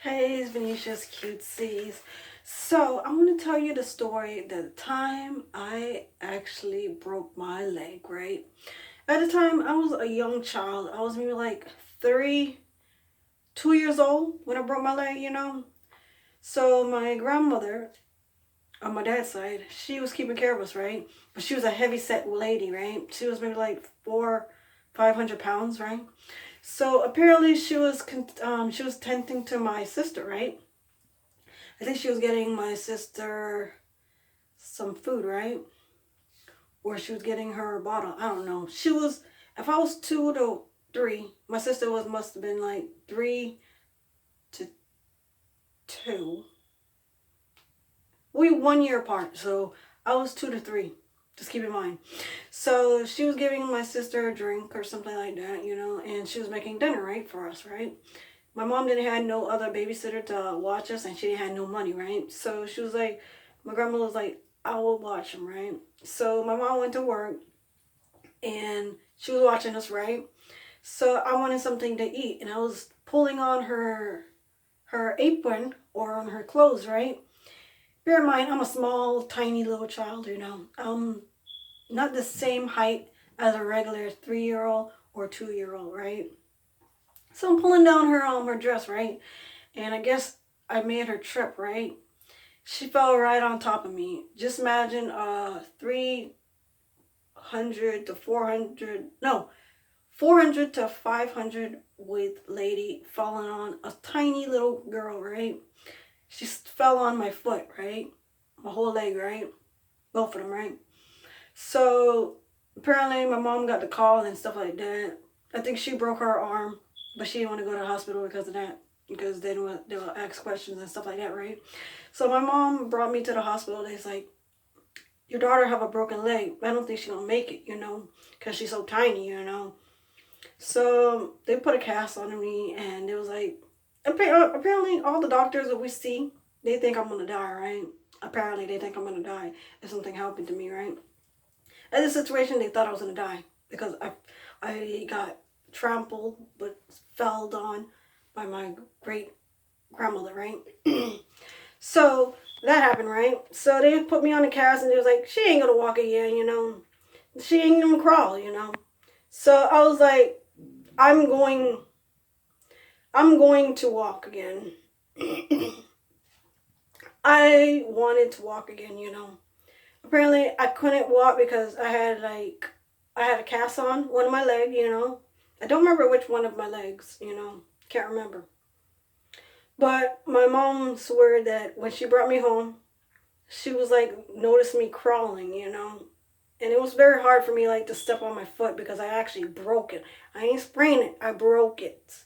Hey, it's Venetia's Cutesies. So, I want to tell you the story the time I actually broke my leg, right? At the time, I was a young child. I was maybe like 2 years old when I broke my leg. So, my grandmother on my dad's side, she was keeping care of us, right? But she was a heavy set lady, right? She was maybe like 500 pounds, right? So apparently she was tending to my sister, right? I think she was getting my sister some food, right? Or she was getting her a bottle. I don't know. If I was 2 to 3, my sister must have been like 3 to 2. We 1 year apart, so I was 2 to 3. Just keep in mind. So she was giving my sister a drink or something like that, and she was making dinner, right, for us, right? My mom didn't have no other babysitter to watch us, and she had no money, right? So she was like, my grandma was like, I will watch them, right? So my mom went to work, and she was watching us, right? So I wanted something to eat, and I was pulling on her apron or on her clothes, right? Bear in mind, I'm a small, tiny little child. Not the same height as a regular 3 year old or 2 year old, right? So I'm pulling down her dress, right? And I guess I made her trip, right? She fell right on top of me. Just imagine a 300 to 400, no, 400 to 500 weight lady falling on a tiny little girl, right? She fell on my foot, right? My whole leg, right? Both of them, right? So apparently my mom got the call and stuff like that. I think she broke her arm, but she didn't want to go to the hospital because of that. Because they'll ask questions and stuff like that, right? So my mom brought me to the hospital. They's like, your daughter have a broken leg. I don't think she's gonna make it, because she's so tiny. So they put a cast on me, and it was like, apparently all the doctors that we see, they think I'm gonna die, right? Apparently they think I'm gonna die if something happened to me, right? In this situation, they thought I was gonna die because I got trampled but felled on by my great grandmother, right? So that happened, right? So they put me on the cast and they was like, she ain't gonna walk again. She ain't gonna crawl. So I was like, I'm going I'm going to walk again. I wanted to walk again. Apparently I couldn't walk because I had a cast on one of my leg. I don't remember which one of my legs. Can't remember. But my mom swore that when she brought me home, she was like noticed me crawling. And it was very hard for me like to step on my foot because I actually broke it. I ain't sprained it, I broke it.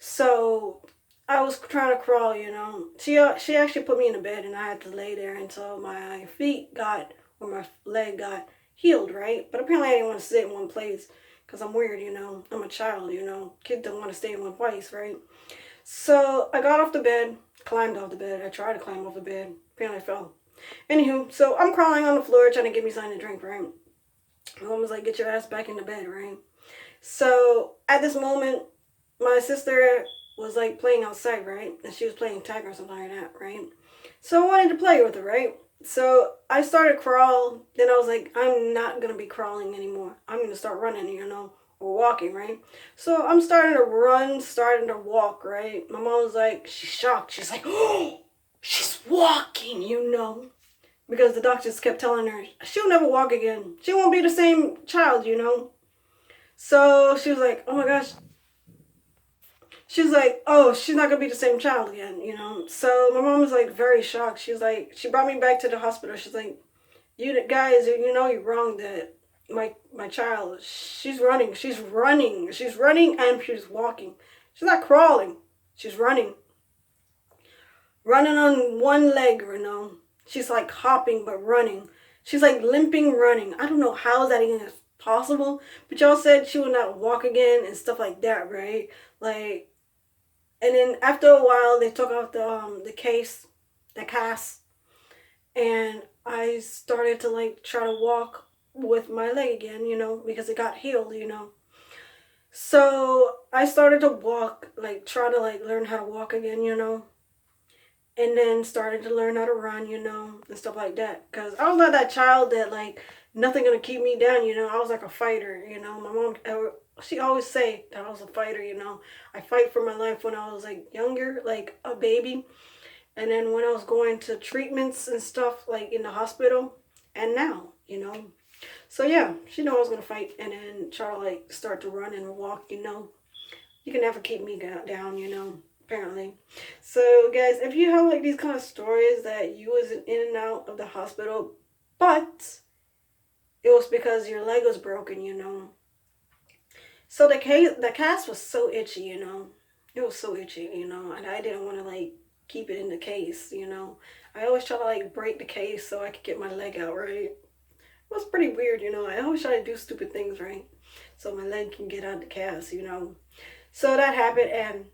So I was trying to crawl. She actually put me in a bed and I had to lay there until my feet got or my leg got healed, right? But apparently I didn't want to sit in one place because I'm weird. I'm a child. Kids don't want to stay in one place, right? So I got off the bed, climbed off the bed. I tried to climb off the bed. Apparently I fell. Anywho, so I'm crawling on the floor trying to get me something to drink, right? My mom was like, get your ass back in the bed, right? So at this moment, my sister was like playing outside, right? And she was playing tag or something like that, right? So I wanted to play with her, right? So I started crawl. Then I was like, I'm not gonna be crawling anymore. I'm gonna start running, or walking, right? So I'm starting to run, starting to walk, right? My mom was like, she's shocked. She's like, oh, she's walking. Because the doctors kept telling her she'll never walk again. She won't be the same child. So she was like, oh my gosh, she was like, oh, she's not gonna be the same child again. So my mom was like very shocked. She was like, she brought me back to the hospital. She's like, you guys, you're wrong. That my child, she's running, and she's walking. She's not crawling. She's running on one leg. She's like hopping but running. She's like limping, running. I don't know how that even is possible. But y'all said she would not walk again and stuff like that, right? Like, and then after a while, they took out the case, the cast, and I started to like try to walk with my leg again, because it got healed. So I started to walk, like try to like learn how to walk again, you know, and then started to learn how to run, you know, and stuff like that. Cause I was not that child that like nothing gonna keep me down, you know. I was like a fighter, you know. My mom, she always say that I was a fighter, you know. I fight for my life when I was like younger, like a baby, and then when I was going to treatments and stuff, like in the hospital, and now, you know. So yeah, she knew I was gonna fight, and then try to like start to run and walk, you know. You can never keep me down, you know, apparently. So, guys, if you have like these kind of stories that you was in and out of the hospital, but it was because your leg was broken, you know. So the cast was so itchy, you know. It was so itchy, you know, and I didn't want to like keep it in the case, you know. I always try to like break the case so I could get my leg out, right? It was pretty weird, you know. I always try to do stupid things, right? So my leg can get out the cast, you know. So that happened, and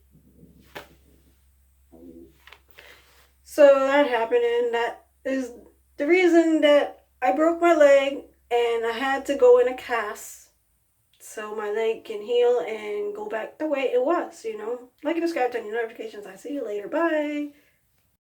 that is the reason that I broke my leg and I had to go in a cast so my leg can heal and go back the way it was, you know. Like and subscribe to your notifications. I see you later. Bye.